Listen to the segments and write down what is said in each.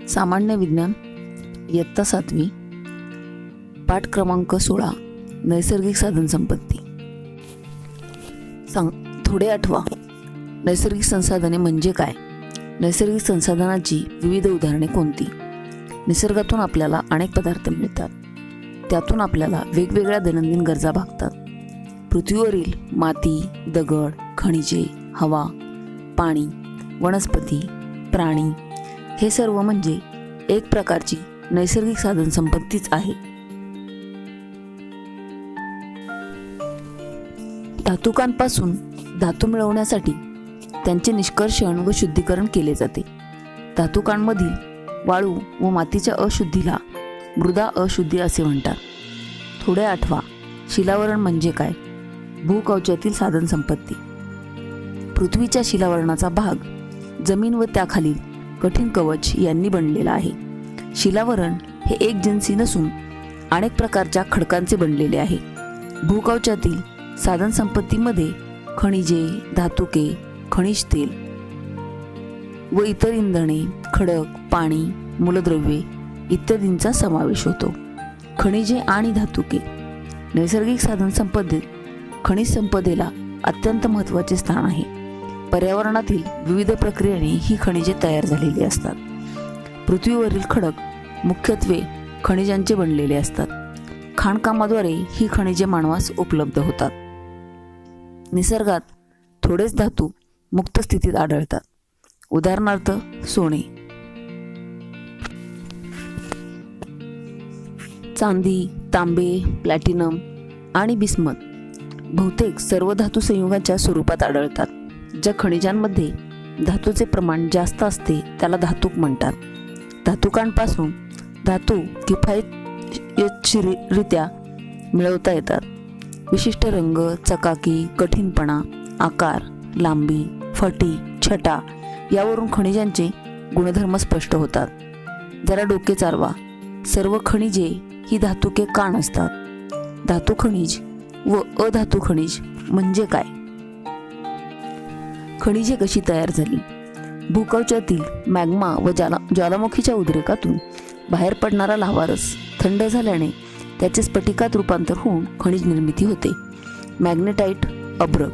सामान्य विज्ञान इयत्ता 7वी पाठ क्रमांक 16 नैसर्गिक साधनसंपत्ती. थोडे आठवा. नैसर्गिक संसाधने म्हणजे काय? नैसर्गिक संसाधनाची विविध उदाहरणे कोणती? निसर्गातून आपल्याला अनेक पदार्थ मिळतात. त्यातून आपल्याला वेगवेगळ्या दैनंदिन गरजा भागतात. पृथ्वीवरील माती, दगड, खनिजे, हवा, पाणी, वनस्पती, प्राणी हे सर्व म्हणजे एक प्रकारची नैसर्गिक साधनसंपत्तीच आहे. धातुकांपासून धातू मिळवण्यासाठी त्यांचे निष्कर्षण व शुद्धीकरण केले जाते. धातुकांमधील वाळू व मातीच्या अशुद्धीला मृदा अशुद्धी असे म्हणतात. थोडे आठवा. शिलावरण म्हणजे काय? भूकवचातील साधनसंपत्ती. पृथ्वीच्या शिलावरणाचा भाग जमीन व त्याखालील कठीण कवच यांनी बनलेला आहे. शिलावरण हे एक जिन्सी नसून अनेक प्रकारच्या खडकांचे बनलेले आहे. भूकवचातील साधनसंपत्तीमध्ये खनिजे, धातुके, खनिज तेल व इतर इंधने, खडक, पाणी, मूलद्रव्ये इत्यादींचा समावेश होतो. खनिजे आणि धातुके. नैसर्गिक साधनसंपत्तीत खनिज संपदेला अत्यंत महत्त्वाचे स्थान आहे. पर्यावरणातील विविध प्रक्रियेने ही खनिजे तयार झालेली असतात. पृथ्वीवरील खडक मुख्यत्वे खनिजांचे बनलेले असतात. खाणकामाद्वारे ही खनिजे मानवास उपलब्ध होतात. निसर्गात थोडेच धातू मुक्त स्थितीत आढळतात. उदाहरणार्थ सोने, चांदी, तांबे, प्लॅटिनम आणि बिस्मथ. बहुतेक सर्व धातू संयुगाच्या स्वरूपात आढळतात. ज्या खनिजांमध्ये धातूचे प्रमाण जास्त असते त्याला धातूक म्हणतात. धातुकांपासून धातू किफायतशीररित्या मिळवता येतात. विशिष्ट रंग, चकाकी, कठीणपणा, आकार, लांबी, फटी, छटा यावरून खनिजांचे गुणधर्म स्पष्ट होतात. जरा डोके चालवा. सर्व खनिजे ही धातुके का नसतात? धातू खनिज व अधातू खनिज म्हणजे काय? खनिजे कशी तयार झाली? भूकवचातील मॅग्मा व ज्वालामुखीच्या उद्रेकातून बाहेर पडणारा लाव्हारस थंड झाल्याने त्याचे स्फटिकात रूपांतर होऊन खनिज निर्मिती होते. मॅग्नेटाइट, अभ्रक.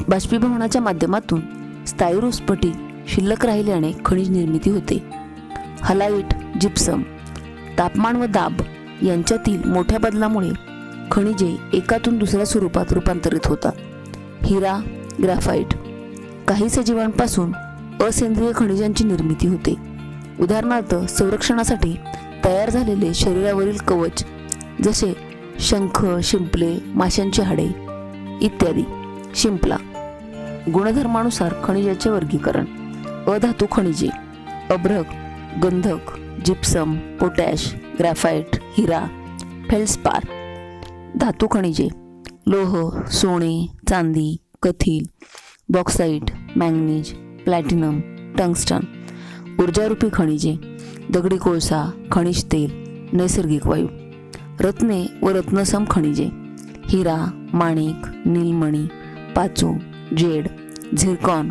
बाष्पीभवनाच्या माध्यमातून स्थायू स्फटिक शिल्लक राहिल्याने खनिज निर्मिती होते. हलाईट, जिप्सम. तापमान व दाब यांच्यातील मोठ्या बदलामुळे खनिजे एकातून दुसऱ्या स्वरूपात रूपांतरित होतात. हिरा, ग्रॅफाइट. काही सजीवांपासून असेंद्रिय खनिजांची निर्मिती होते. उदाहरणार्थ संरक्षणासाठी तयार झालेले शरीरावरील कवच जसे शंख, शिंपले, माशांची हाडे इत्यादी. शिंपला. गुणधर्मानुसार खनिजाचे वर्गीकरण. अधातू खनिजे: अभ्रक, गंधक, जिप्सम, पोटॅश, ग्रॅफाइट, हिरा, फेल्डस्पार. धातू खनिजे: लोह, सोने, चांदी, कथील, बॉक्साइट, मॅंगनीज, प्लॅटिनम, टंगस्टन. ऊर्जारूपी खनिजे: दगडी कोळसा, खनिज तेल, नैसर्गिक वायू. रत्ने व रत्नसम खनिजे: हिरा, माणिक, नीलमणी, पाचू, जेड, झिरकॉन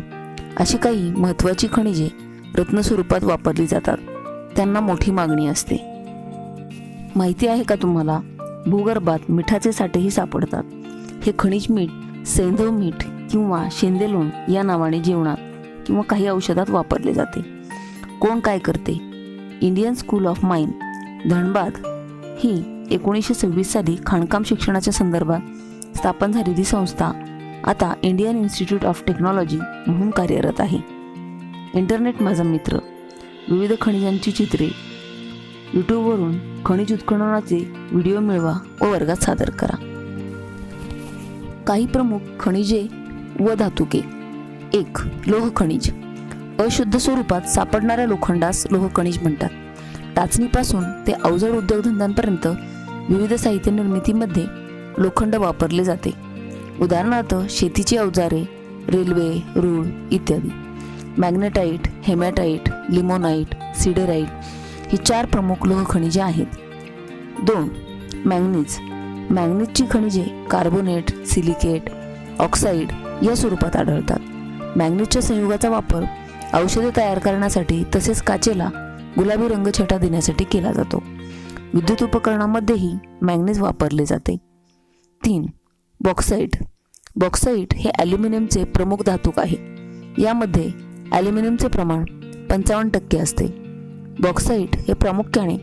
अशी काही महत्त्वाची खनिजे रत्नस्वरूपात वापरली जातात. त्यांना मोठी मागणी असते. माहिती आहे का तुम्हाला? भूगर्भात मिठाचे साठेही सापडतात. हे खनिज मीठ सैंधव मीठ किंवा शेंदेलोण या नावाने जेवणात किंवा काही औषधात वापरले जाते. कोण काय करते? Indian school of mine, Dhanbad ही 1926 साली खाणकाम शिक्षणाच्या संदर्भात स्थापन झालेली संस्था आता इंडियन इन्स्टिट्यूट ऑफ टेक्नॉलॉजी म्हणून कार्यरत आहे. इंटरनेट माझा मित्र. विविध खनिजांची चित्रे यूट्यूबवरून खनिज उत्खननाचे व्हिडिओ मिळवा व वर्गात सादर करा. काही प्रमुख खनिजे व धातुके. 1. लोह खनिज. अशुद्ध स्वरूपात सापडणाऱ्या लोखंडास लोह खनिज म्हणतात. टाचणीपासून ते अवजड उद्योगधंद्यांपर्यंत विविध साहित्य निर्मितीमध्ये लोखंड वापरले जाते. उदाहरणार्थ शेतीची अवजारे, रेल्वे, रूळ इत्यादी. मॅग्नेटाइट, हेमॅटाइट, लिमोनाइट, सिडेराइट ही 4 प्रमुख लोह खनिजे आहेत. 2. मॅंगनीज. मॅंगनीजची खनिजे कार्बोनेट, सिलिकेट, ऑक्साईड या स्वरूपात आढळतात. मॅंगनीजच्या संयुगाचा वापर औषधे तयार करण्यासाठी तसेच काचेला गुलाबी रंगछटा देण्यासाठी केला जातो. विद्युत उपकरणामध्येही मॅंगनीज वापरले जाते. 3. बॉक्साईट. बॉक्साईट हे ॲल्युमिनियमचे प्रमुख धातूक आहे. यामध्ये ॲल्युमिनियमचे प्रमाण 55% असते. बॉक्साईट हे प्रामुख्याने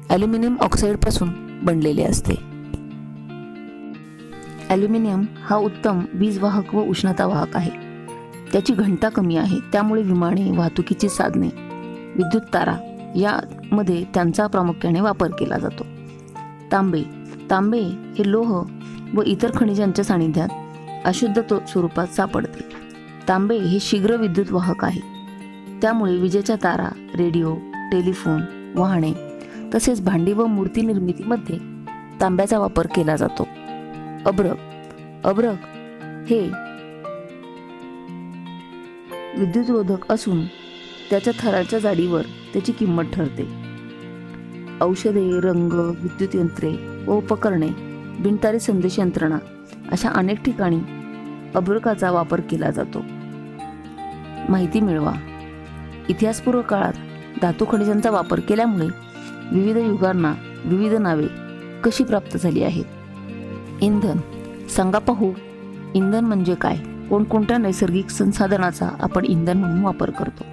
ॲल्युमिनियम ऑक्साईडपासून बनलेले असते. ॲल्युमिनियम हा उत्तम वीजवाहक व उष्णतावाहक आहे. त्याची घनता कमी आहे, त्यामुळे विमाने, वाहतुकीची साधने, विद्युत तारा यामध्ये त्यांचा प्रामुख्याने वापर केला जातो. तांबे. तांबे हे लोह व इतर खनिजांच्या सानिध्यात अशुद्ध स्वरूपात सापडते. तांबे हे शीघ्र विद्युत वाहक आहे, त्यामुळे विजेच्या तारा, रेडिओ, टेलिफोन, वाहने तसेच भांडी व मूर्ती निर्मितीमध्ये तांब्याचा वापर केला जातो. अभ्रक. अभ्रक हे विद्युतरोधक असून त्याच्या थराच्या जाडीवर त्याची किंमत ठरते. औषधे, रंग, विद्युत यंत्रे व उपकरणे, बिनतारी संदेश यंत्रणा अशा अनेक ठिकाणी अभ्रकाचा वापर केला जातो. माहिती मिळवा. इतिहासपूर्व काळात धातू खनिजांचा वापर केल्यामुळे विविध युगांना विविध नावे कशी प्राप्त झाली आहेत. इंधन. सांगा पाहू, इंधन म्हणजे काय? कोणकोणत्या नैसर्गिक संसाधनाचा आपण इंधन म्हणून वापर करतो?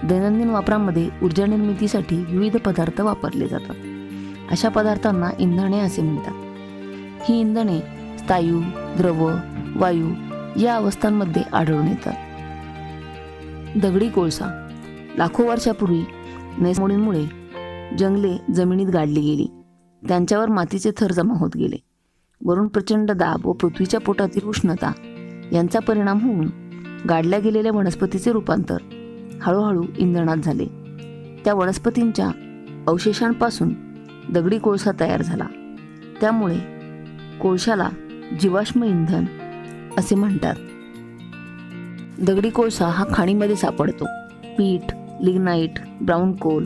दैनंदिन वापरामध्ये ऊर्जा निर्मितीसाठी विविध पदार्थ वापरले जातात. अशा पदार्थांना इंधने असे म्हणतात. ही इंधने स्थायू, द्रव, वायू या अवस्थांमध्ये आढळून येतात. दगडी कोळसा. लाखो वर्षापूर्वी नैसर्गिकमुळे जंगले जमिनीत गाडली गेली. त्यांच्यावर मातीचे थर जमा होत गेले. वरून प्रचंड दाब व पृथ्वीच्या पोटातील उष्णता यांचा परिणाम होऊन गाडल्या गेलेल्या वनस्पतीचे रूपांतर हळूहळू इंधनात झाले. त्या वनस्पतींच्या अवशेषांपासून दगडी कोळसा तयार झाला. त्यामुळे कोळशाला जीवाश्म इंधन असे म्हणतात. दगडी कोळसा हा खाणीमध्ये सापडतो. Peat, lignite, brown coal,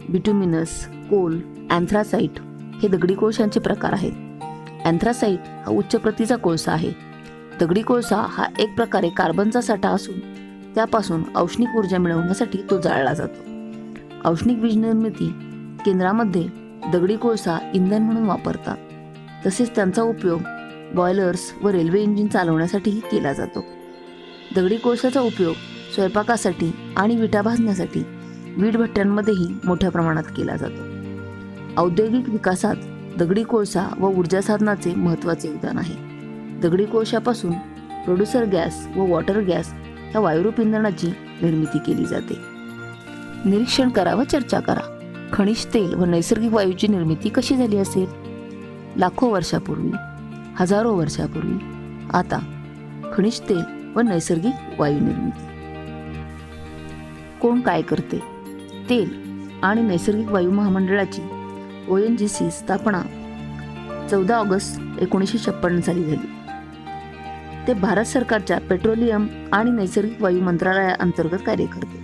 bituminous coal, anthracite हे दगडी कोळशांचे प्रकार आहेत. अँथ्रासाइट हा उच्च प्रतीचा कोळसा आहे. दगडी कोळसा हा एक प्रकारे कार्बनचा साठा असून त्यापासून औष्णिक ऊर्जा मिळवण्यासाठी तो जाळला जातो. औष्णिक वीज निर्मिती केंद्रामध्ये दगडी कोळसा इंधन म्हणून वापरतात. तसेच त्यांचा उपयोग बॉयलर्स व रेल्वे इंजिन चालवण्यासाठीही केला जातो. दगडी कोळशाचा उपयोग स्वयंपाकासाठी आणि विटा भाजण्यासाठी वीटभट्ट्यांमध्येही मोठ्या प्रमाणात केला जातो. औद्योगिक विकासात दगडी कोळसा व ऊर्जा साधनाचे महत्त्वाचे योगदान आहे. दगडी कोळशापासून प्रोड्युसर गॅस व वॉटर गॅस या वायुरूप इंधनाची निर्मिती केली जाते. निरीक्षण करा व चर्चा करा. खनिज तेल व नैसर्गिक वायूची निर्मिती कशी झाली असेल? लाखो वर्षापूर्वी, हजारो वर्षापूर्वी. आता खनिज तेल व नैसर्गिक वायू निर्मिती. कोण काय करते? तेल आणि नैसर्गिक वायू महामंडळाची ONGC स्थापना 14 ऑगस्ट 1956 साली झाली. ते भारत सरकारच्या पेट्रोलियम आणि नैसर्गिक वायू मंत्रालयाअंतर्गत कार्य करते.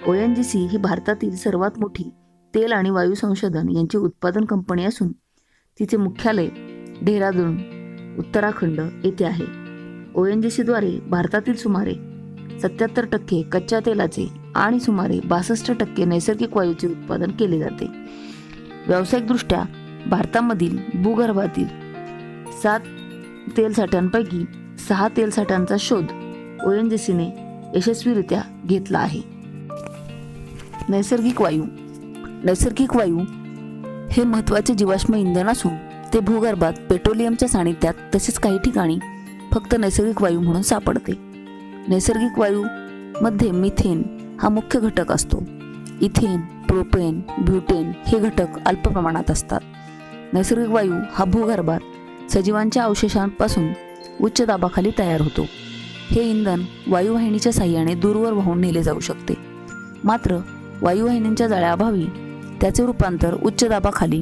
ONGC ही भारतातील सर्वात मोठी तेल आणि वायू संशोधन यांची उत्पादन कंपनी असून तिचे मुख्यालय डेहराडून, उत्तराखंड येथे आहे. ONGCद्वारे भारतातील सुमारे 77% कच्च्या तेलाचे आणि सुमारे 62% नैसर्गिक वायूचे उत्पादन केले जाते. व्यावसायिकदृष्ट्या भारतामधील भूगर्भातील 7 तेलसाठ्यांपैकी 6 तेलसाठ्यांचा शोध ONGCने यशस्वीरित्या घेतला आहे. नैसर्गिक वायू. नैसर्गिक वायू हे महत्त्वाचे जीवाश्म इंधन असून ते भूगर्भात पेट्रोलियमच्या सानिध्यात तसेच काही ठिकाणी फक्त नैसर्गिक वायू म्हणून सापडते. नैसर्गिक वायू मध्ये मिथेन हा मुख्य घटक असतो. इथेन, प्रोपेन, ब्युटेन हे घटक अल्प प्रमाणात असतात. नैसर्गिक वायू हा भूगर्भात सजीवांच्या अवशेषांपासून उच्च दाबाखाली तयार होतो. हे इंधन वायुवाहिनीच्या साहाय्याने दूरवर वाहून नेले जाऊ शकते. मात्र वायुवाहिनींच्या जाळ्याअभावी त्याचे रूपांतर उच्च दाबाखाली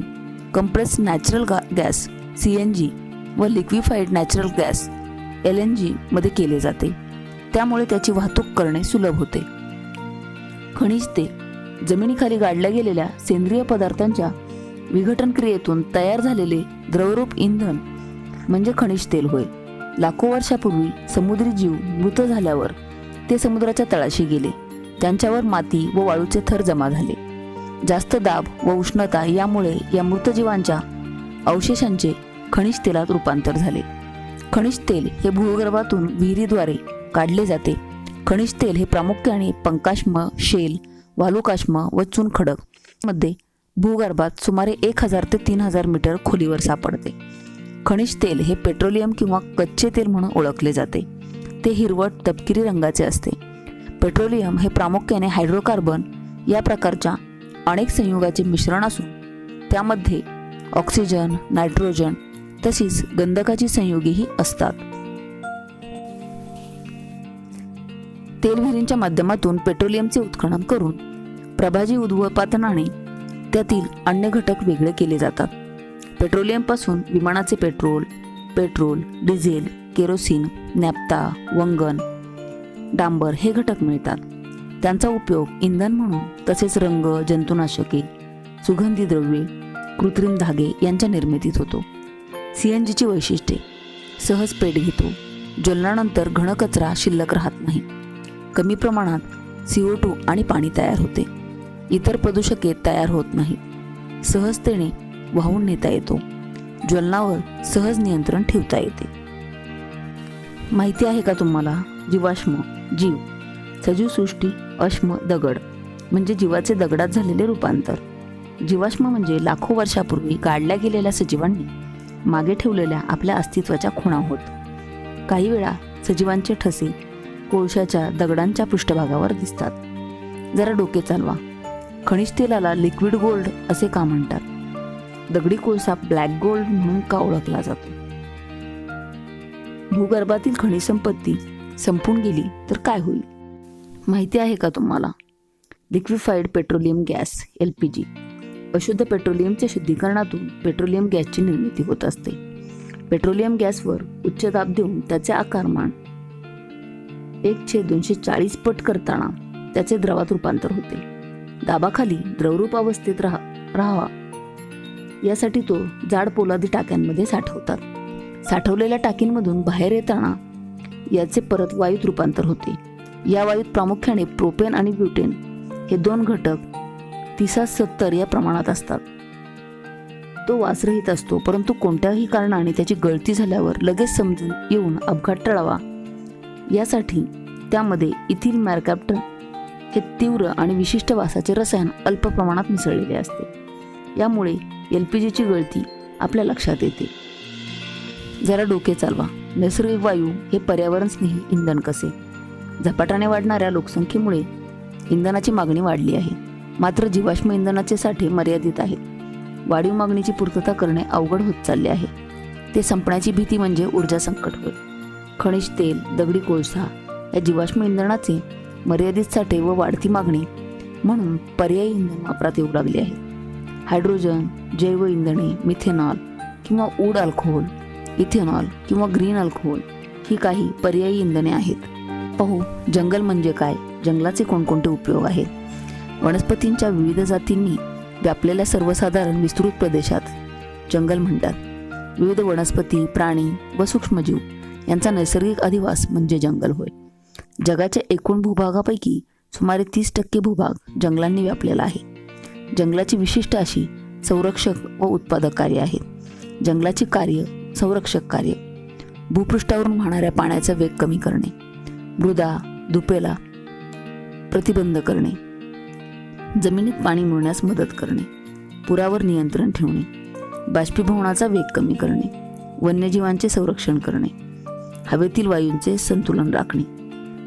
कंप्रेस्ड नॅचरल गॅस CNG व लिक्विफाईड नॅचरल गॅस LNG मध्ये केले जाते. त्यामुळे त्याची वाहतूक करणे सुलभ होते. खनिज तेल जमिनीखाली गाडल्या गेलेल्या सेंद्रिय पदार्थांच्या विघटन क्रियेतून तयार झालेले द्रवरूप इंधन म्हणजे खनिज तेल होय. लाखो वर्षापूर्वी समुद्री जीव मृत झाल्यावर ते समुद्राच्या तळाशी गेले. त्यांच्यावर माती व वाळूचे थर जमा झाले. जास्त दाब व उष्णता यामुळे या मृत जीवांच्या अवशेषांचे खनिज तेलात रूपांतर झाले. खनिज तेल हे भूगर्भातून विहिरीद्वारे काढले जाते. खनिज तेल हे प्रामुख्याने पंकाश्म, शेल, वालुकाश्म व चुनखडक मध्ये भूगर्भात सुमारे 1000 ते 3000 मीटर खोलीवर सापडते. खनिज तेल हे पेट्रोलियम किंवा कच्चे तेल म्हणून ओळखले जाते. ते हिरवट तपकिरी रंगाचे असते. पेट्रोलियम हे प्रामुख्याने हायड्रोकार्बन या प्रकारच्या अनेक संयुगाचे मिश्रण असून त्यामध्ये ऑक्सिजन, नायट्रोजन तसेच गंधकाची संयुगेही असतात. तेलविहिरींच्या माध्यमातून पेट्रोलियमचे उत्खनन करून प्रभाजी उद्वापातनाने त्यातील अन्य घटक वेगळे केले जातात. पेट्रोलियमपासून विमानाचे पेट्रोल, डिझेल, केरोसिन, नॅफ्ता, वंगण, डांबर हे घटक मिळतात. त्यांचा उपयोग इंधन म्हणून तसेच रंग, जंतुनाशके, सुगंधी द्रव्ये, कृत्रिम धागे यांच्या निर्मितीत होतो. CNGची वैशिष्ट्ये: सहज पेट घेतो, ज्वलनानंतर घनकचरा शिल्लक राहत नाही, कमी प्रमाणात CO2 आणि पाणी तयार होते, इतर प्रदूषके तयार होत नाहीत, सहजतेने वाहून नेता येतो, ज्वलनावर सहज नियंत्रण ठेवता येते. माहिती आहे का तुम्हाला? जीवाश्म, जीव, सजीव सृष्टी, अश्म, दगड म्हणजे जीवाचे दगडात झालेले रूपांतर. जीवाश्म म्हणजे लाखो वर्षापूर्वी गाडल्या गेलेल्या सजीवांनी मागे ठेवलेल्या आपल्या अस्तित्वाच्या खुणा होत. काही वेळा सजीवांचे ठसे कोळशाच्या दगडांच्या पृष्ठभागावर दिसतात. जरा डोके चालवा. खनिज तेलाला लिक्विड गोल्ड असे का म्हणतात? दगडी कोळसा ब्लॅक गोल्ड म्हणून का ओळखला जातो? भूगर्भातील खनिज संपत्ती संपून गेली तर काय होईल? माहिती आहे का तुम्हाला? Liquefied petroleum gas LPG. अशुद्ध पेट्रोलियमच्या शुद्धीकरणातून पेट्रोलियम गॅसची निर्मिती होत असते. पेट्रोलियम गॅसवर उच्च दाब देऊन त्याचे आकारमान 1/240 पट करताना त्याचे द्रवात रूपांतर होते. दाबाखाली द्रवरूप अवस्थेत राहावा यासाठी तो जाड पोलादी टाक्यांमध्ये साठवतात. साठवलेल्या टाकींमधून बाहेर येताना याचे परत वायूत रूपांतर होते. या वायूत प्रामुख्याने प्रोपेन आणि ब्युटेन हे 2 घटक 30-70 या प्रमाणात असतात. तो वासरहित असतो, परंतु कोणत्याही कारणाने त्याची गळती झाल्यावर लगेच समजून येऊन अपघात टळावा यासाठी त्यामध्ये इथिल मॅरकॅप्टन हे तीव्र आणि विशिष्ट वासाचे रसायन अल्प प्रमाणात मिसळलेले असते. यामुळे LPGची गळती आपल्या लक्षात येते. जरा डोके चालवा. नैसर्गिक वायू हे पर्यावरण स्नेही इंधन कसे? झपाट्याने वाढणाऱ्या लोकसंख्येमुळे इंधनाची मागणी वाढली आहे. मात्र जीवाश्म इंधनाचे साठे मर्यादित आहेत. वाढीव मागणीची पूर्तता करणे अवघड होत चालले आहे. ते संपण्याची भीती म्हणजे ऊर्जा संकट होय. खनिज तेल, दगडी कोळसा या जीवाश्म इंधनाचे मर्यादित साठे व वाढती मागणी म्हणून पर्यायी इंधन वापरात येऊ लागले आहे. हायड्रोजन, जैव इंधने, मिथेनॉल किंवा ऊड अल्कोहोल, इथेनॉल किंवा ग्रीन अल्कोहोल ही काही पर्यायी इंधने आहेत. पाहू, जंगल म्हणजे काय? जंगलाचे कोणकोणते उपयोग आहेत? वनस्पतींच्या विविध जातींनी व्यापलेल्या सर्वसाधारण विस्तृत प्रदेशात जंगल म्हणतात. विविध वनस्पती, प्राणी व सूक्ष्मजीव यांचा नैसर्गिक अधिवास म्हणजे जंगल होय. जगाच्या एकूण भूभागापैकी सुमारे 30% भूभाग जंगलांनी व्यापलेला आहे. जंगलाची विशिष्ट अशी संरक्षक व उत्पादक कार्य आहेत. जंगलाची कार्य: संरक्षक कार्य, भूपृष्ठावरून वाहणाऱ्या पाण्याचा वेग कमी करणे, मृदा धुपेला प्रतिबंध करणे, जमिनीत पाणी मुरण्यास मदत करणे, पुरावर नियंत्रण ठेवणे, बाष्पीभवनाचा वेग कमी करणे, वन्यजीवांचे संरक्षण करणे, हवेतील वायूंचे संतुलन राखणे.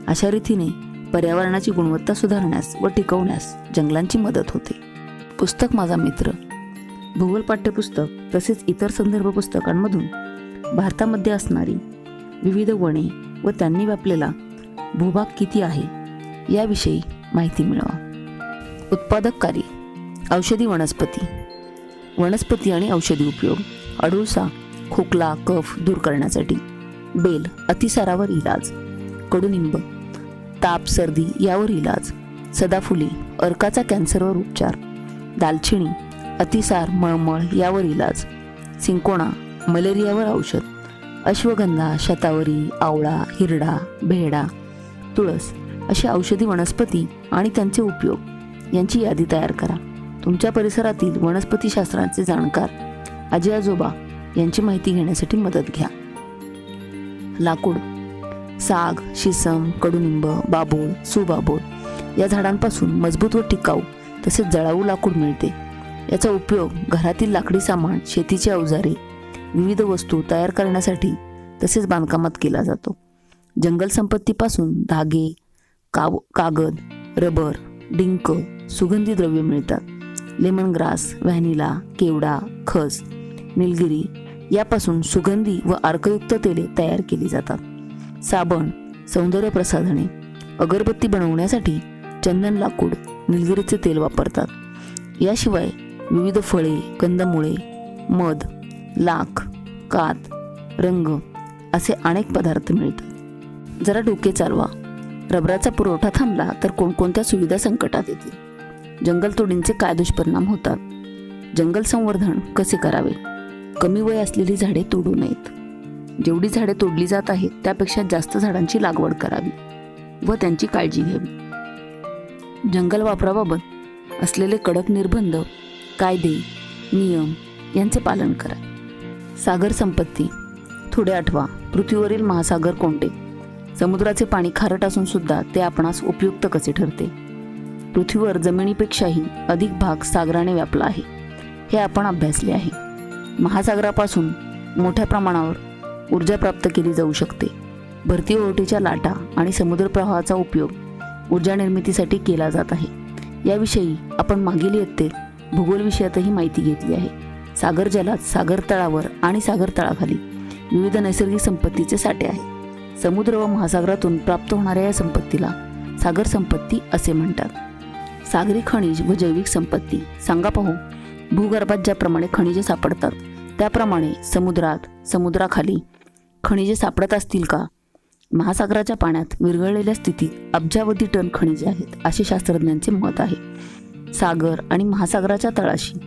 अशा रीतीने पर्यावरणाची गुणवत्ता सुधारण्यास व टिकवण्यास जंगलांची मदत होते. पुस्तक माझा मित्र, भूगोल पाठ्यपुस्तक तसेच इतर संदर्भ पुस्तकांमधून भारतामध्ये असणारी विविध वने व त्यांनी व्यापलेला भूभाग किती आहे याविषयी माहिती मिळवा. उत्पादक कार्य: औषधी वनस्पती आणि औषधी उपयोग. अडुळसा, खोकला, कफ दूर करण्यासाठी. बेल, अतिसारावर इलाज. कडुनिंब, ताप, सर्दी यावर इलाज. सदाफुली, अर्काचा कॅन्सरवर उपचार. दालचिनी, अतिसार, मळमळ यावर इलाज. सिंकोणा, मलेरियावर औषध. अश्वगंधा, शतावरी, आवळा, हिरडा, भेडा. तुळस, अशी औषधी वनस्पती आणि त्यांचे उपयोग यांची यादी तयार करा. तुमच्या परिसरातील वनस्पतीशास्त्राचे जाणकार आजी आजोबा यांची माहिती घेण्यासाठी मदत घ्या. लाकूड. साग, शिसम, कडुनिंब, बाभूळ, सुबाभूळ या झाडांपासून मजबूत व टिकाऊ तसेच जळाऊ लाकूड मिळते. याचा उपयोग घरातील लाकडी सामान, शेतीची अवजारे, विविध वस्तू तयार करण्यासाठी तसेच बांधकामात केला जातो. जंगल संपत्तीपासून धागे, कागद, रबर, डिंक, सुगंधी द्रव्ये मिळतात. लेमन ग्रास, व्हॅनिला, केवडा, खस, निलगिरी यापासून सुगंधी व अर्कयुक्त तेले तयार केली जातात. साबण, सौंदर्य प्रसाधने, अगरबत्ती बनवण्यासाठी चंदन लाकूड, निलगिरीचे तेल वापरतात. याशिवाय विविध फळे, कंदमुळे, मध, लाख, कात, रंग असे अनेक पदार्थ मिळतात. जरा डोके चालवा. रबराचा पुरवठा थांबला तर कोणकोणत्या सुविधा संकटात येतील? जंगलतोडींचे काय दुष्परिणाम होतात? जंगल संवर्धन कसे करावे? कमी वय असलेली झाडे तोडू नयेत. जेवढी झाडे तोडली जात आहेत त्यापेक्षा जास्त झाडांची लागवड करावी व त्यांची काळजी घ्यावी. जंगल वापराबाबत असलेले कडक निर्बंध, कायदे, नियम यांचे पालन करा. सागर संपत्ती. थोडे आठवा, पृथ्वीवरील महासागर कोणते? समुद्राचे पाणी खारट असून सुद्धा ते आपणास उपयुक्त कसे ठरते? पृथ्वीवर जमिनीपेक्षाही अधिक भाग सागराने व्यापला आहे, हे आपण अभ्यासले आहे. महासागरापासून मोठ्या प्रमाणावर ऊर्जा प्राप्त केली जाऊ शकते. भरती ओहोटीच्या लाटा आणि समुद्र प्रवाहाचा उपयोग ऊर्जा निर्मितीसाठी केला जात आहे. याविषयी आपण मागील इयत्तेत भूगोल विषयातही माहिती घेतली आहे. सागर जलात, सागर तळावर आणि सागर तळाखाली विविध नैसर्गिक संपत्तीचे साठे आहेत. समुद्र व महासागरातून प्राप्त होणाऱ्या या संपत्तीला सागर संपत्ती असे म्हणतात. सागरी खनिज व जैविक संपत्ती. सांगा पाहू, भूगर्भात ज्याप्रमाणे खनिजे सापडतात त्याप्रमाणे समुद्राखाली खनिजे सापडत असतील का? महासागराच्या पाण्यात विरघळलेल्या स्थितीत अब्जावधी टन खनिजे आहेत असे शास्त्रज्ञांचे मत आहे. सागर आणि महासागराच्या तळाशी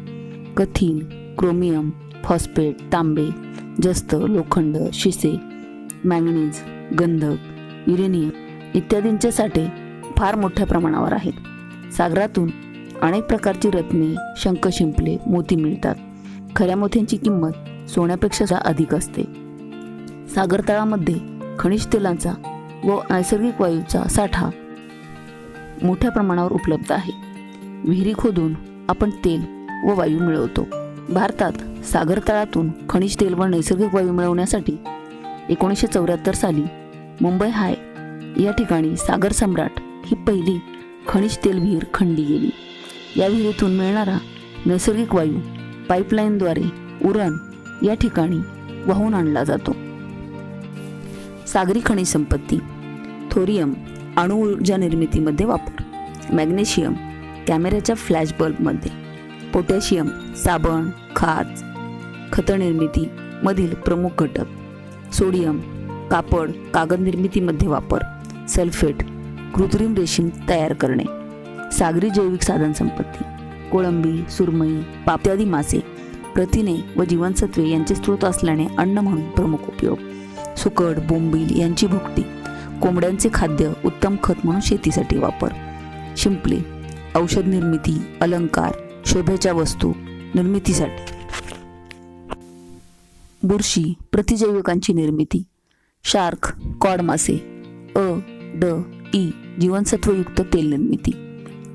कथील, क्रोमियम, फॉस्फेट, तांबे, जस्त, लोखंड, शिसे, मॅंगनीज, गंधक, युरेनियम इत्यादींचे साठे फार मोठ्या प्रमाणावर आहेत. सागरातून अनेक प्रकारची रत्ने, शंख, शिंपले, मोती मिळतात. खऱ्या मोत्यांची किंमत सोन्यापेक्षा अधिक असते. सागर तळामध्ये खनिज तेलांचा व नैसर्गिक वायूचा साठा मोठ्या प्रमाणावर उपलब्ध आहे. विहिरी खोदून आपण तेल व वायू मिळवतो. भारतात सागर तळातून खनिज तेल व नैसर्गिक वायू मिळवण्यासाठी 1974 साली मुंबई हाय या ठिकाणी सागर सम्राट ही पहिली खनिज तेल विहीर खणली गेली. या विहिरीतून मिळणारा नैसर्गिक वायू पाईपलाईनद्वारे उरण या ठिकाणी वाहून आणला जातो. सागरी खनिज संपत्ती. थोरियम अणु ऊर्जा निर्मितीमध्ये वापर. मॅग्नेशियम कॅमेऱ्याच्या फ्लॅश बल्बमध्ये. पोटॅशियम साबण, खाच, खतं निर्मिती मधील प्रमुख घटक. सोडियम कापड, कागद निर्मितीमध्ये वापर. सल्फेट कृत्रिम रेशीम तयार करणे. सागरी जैविक साधन संपत्ती. कोळंबी, सुरमई, इत्यादी मासे प्रथिने व जीवनसत्वे यांचे स्रोत असल्याने अन्न म्हणून प्रमुख उपयोग. सुकट, बोंबील यांची भुकटी. कोंबड्यांचे खाद्य उत्तम खत म्हणून शेतीसाठी वापर. शिंपले औषध निर्मिती, अलंकार, शोभेच्या वस्तू निर्मितीसाठी. बुरशी प्रतिजैविकांची निर्मिती. शार्क कॉड मासे ड ई जीवनसत्वयुक्त तेल निर्मिती.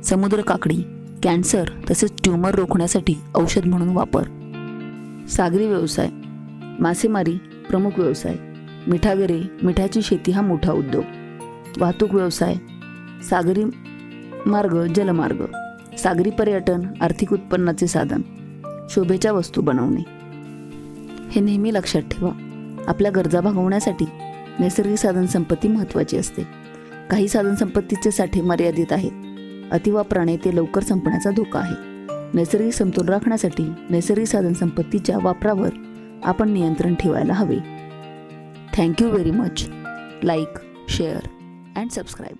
समुद्र काकडी कॅन्सर तसेच ट्यूमर रोखण्यासाठी औषध म्हणून वापर. सागरी व्यवसाय. मासेमारी प्रमुख व्यवसाय. मिठागरे मिठाची शेती हा मोठा उद्योग. वाहतूक व्यवसाय. सागरी मार्ग, जलमार्ग. सागरी पर्यटन आर्थिक उत्पन्नाचे साधन. शोभेच्या वस्तू बनवणे. हे नेहमी लक्षात ठेवा, आपल्या गरजा भागवण्यासाठी नैसर्गिक साधनसंपत्ती महत्त्वाची असते. काही साधनसंपत्तीचे साठे मर्यादित आहेत. अतिवापराने ते लवकर संपण्याचा धोका आहे. नैसर्गिक समतोल राखण्यासाठी नैसर्गिक साधनसंपत्तीच्या वापरावर आपण नियंत्रण ठेवायला हवे. Thank you very much. Like, share and subscribe.